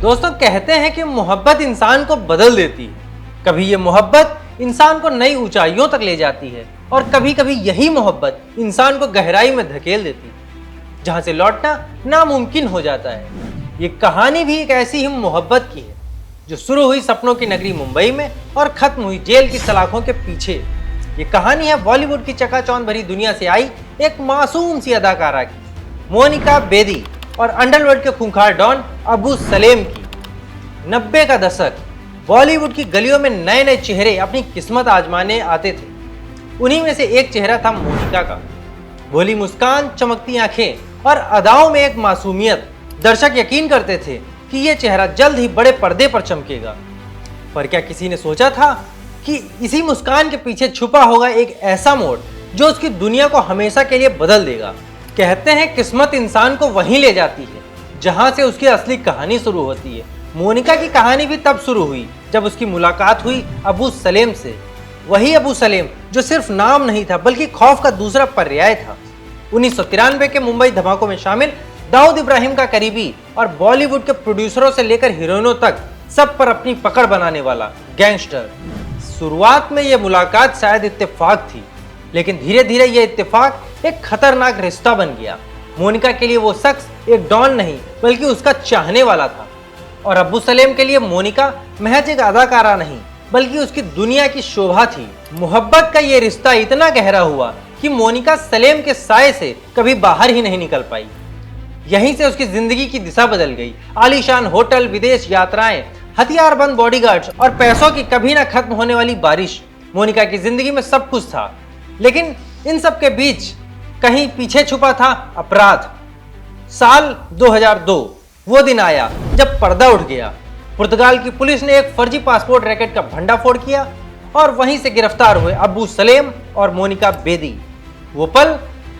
दोस्तों, कहते हैं कि मोहब्बत इंसान को बदल देती है। कभी ये मोहब्बत इंसान को नई ऊंचाइयों तक ले जाती है और कभी कभी यही मोहब्बत इंसान को गहराई में धकेल देती है, जहां से लौटना नामुमकिन हो जाता है। ये कहानी भी एक ऐसी ही मोहब्बत की है जो शुरू हुई सपनों की नगरी मुंबई में और खत्म हुई जेल की सलाखों के पीछे। ये कहानी है बॉलीवुड की चकाचौंध भरी दुनिया से आई एक मासूम सी अदाकारा की, मोनिका बेदी, और अंडरवर्ल्ड के खूंखार डॉन अबू सलेम की। 90 का दशक, बॉलीवुड की गलियों में नए नए चेहरे अपनी किस्मत आजमाने आते थे। उन्हीं में से एक चेहरा था मोनिका का। भोली मुस्कान, चमकती आंखें और अदाओं में एक मासूमियत। दर्शक यकीन करते थे कि यह चेहरा जल्द ही बड़े पर्दे पर चमकेगा। पर क्या किसी ने सोचा था कि इसी मुस्कान के पीछे छुपा होगा एक ऐसा मोड़ जो उसकी दुनिया को हमेशा के लिए बदल देगा। कहते हैं किस्मत इंसान को वहीं ले जाती है जहां से उसकी असली कहानी शुरू होती है। मोनिका की कहानी भी तब शुरू हुई जब उसकी मुलाकात हुई अबू सलेम से। वही अबू सलेम जो सिर्फ नाम नहीं था बल्कि खौफ का दूसरा पर्याय था। 1993 के मुंबई धमाकों में शामिल दाऊद इब्राहिम का करीबी और बॉलीवुड के प्रोड्यूसरों से लेकर हीरोइनों तक सब पर अपनी पकड़ बनाने वाला गैंगस्टर। शुरुआत में यह मुलाकात शायद इत्तेफाक थी, लेकिन धीरे धीरे यह इत्तेफाक एक खतरनाक रिश्ता बन गया। मोनिका के लिए वो शख्स एक डॉन नहीं बल्कि उसका चाहने वाला था, और अबू सलेम के लिए मोनिका महज एक अदाकारा नहीं बल्कि उसकी दुनिया की शोभा थी। मोहब्बत का ये रिश्ता इतना गहरा हुआ कि मोनिका सलेम के साए से कभी बाहर ही नहीं निकल पाई। यहीं से उसकी जिंदगी की दिशा बदल गई। आलीशान होटल, विदेश यात्राएं, हथियारबंद बॉडीगार्ड्स और पैसों की कभी ना खत्म होने वाली बारिश। मोनिका की जिंदगी में सब कुछ था, लेकिन इन सब के बीच कहीं पीछे छुपा था अपराध। साल 2002 वो दिन आया जब पर्दा उठ गया। पुर्तगाल की पुलिस ने एक फर्जी पासपोर्ट रैकेट का भंडाफोड़ किया और वहीं से गिरफ्तार हुए अबू सलेम और मोनिका बेदी। वो पल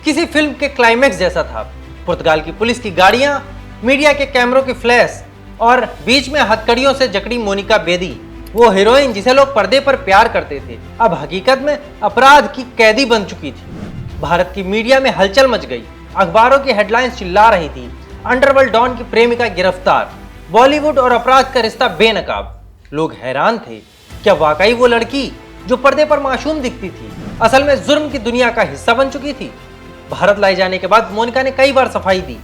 किसी फिल्म के क्लाइमैक्स जैसा था। पुर्तगाल की पुलिस की गाड़ियां, मीडिया के कैमरों की फ्लैश और बीच में हथकड़ियों से जकड़ी मोनिका बेदी, वो हीरोइन जिसे लोग पर्दे पर प्यार करते थे, अब हकीकत में अपराध की कैदी बन चुकी थी। भारत की मीडिया में हलचल मच गई। अखबारों की हेडलाइंस चिल्ला रही थी, अंडरवर्ल्ड डॉन की प्रेमिका गिरफ्तार, बॉलीवुड और अपराध का रिश्ता बेनकाब। लोग हैरान थे, क्या वाकई वो लड़की जो पर्दे पर मासूम दिखती थी असल में जुर्म की दुनिया का हिस्सा बन चुकी थी? भारत लाई जाने के बाद मोनिका ने कई बार सफाई दी,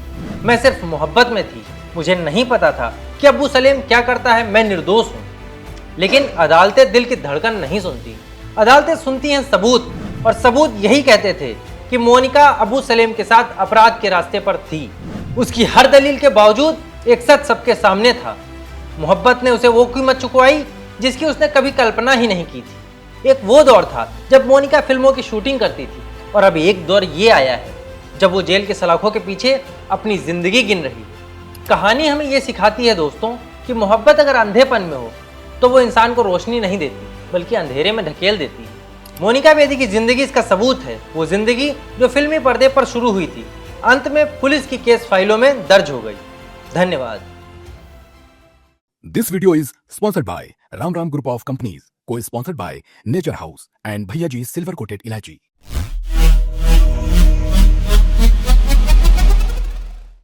मैं सिर्फ मोहब्बत में थी, मुझे नहीं पता था कि अबू सलेम क्या करता है, मैं निर्दोष हूँ। लेकिन अदालतें दिल की धड़कन नहीं सुनती, अदालतें सुनती हैं सबूत, और सबूत यही कहते थे कि मोनिका अबू सलेम के साथ अपराध के रास्ते पर थी। उसकी हर दलील के बावजूद एक सच सबके सामने था। मोहब्बत ने उसे वो कीमत चुकवाई जिसकी उसने कभी कल्पना ही नहीं की थी। एक वो दौर था जब मोनिका फिल्मों की शूटिंग करती थी, और अब एक दौर ये आया है जब वो जेल के सलाखों के पीछे अपनी जिंदगी गिन रही है। कहानी हमें ये सिखाती है दोस्तों कि मोहब्बत अगर अंधेपन में हो तो वो इंसान को रोशनी नहीं देती बल्कि अंधेरे में ढकेल देती है। मोनिका बेदी की जिंदगी इसका सबूत है, वो जिंदगी जो फिल्मी पर्दे पर शुरू हुई थी अंत में पुलिस की केस फाइलों में दर्ज हो गई। धन्यवाद। This video is sponsored by Ram Ram Group of Companies, co-sponsored by Nature House and Bhaiya Ji Silver Coated Ilachi.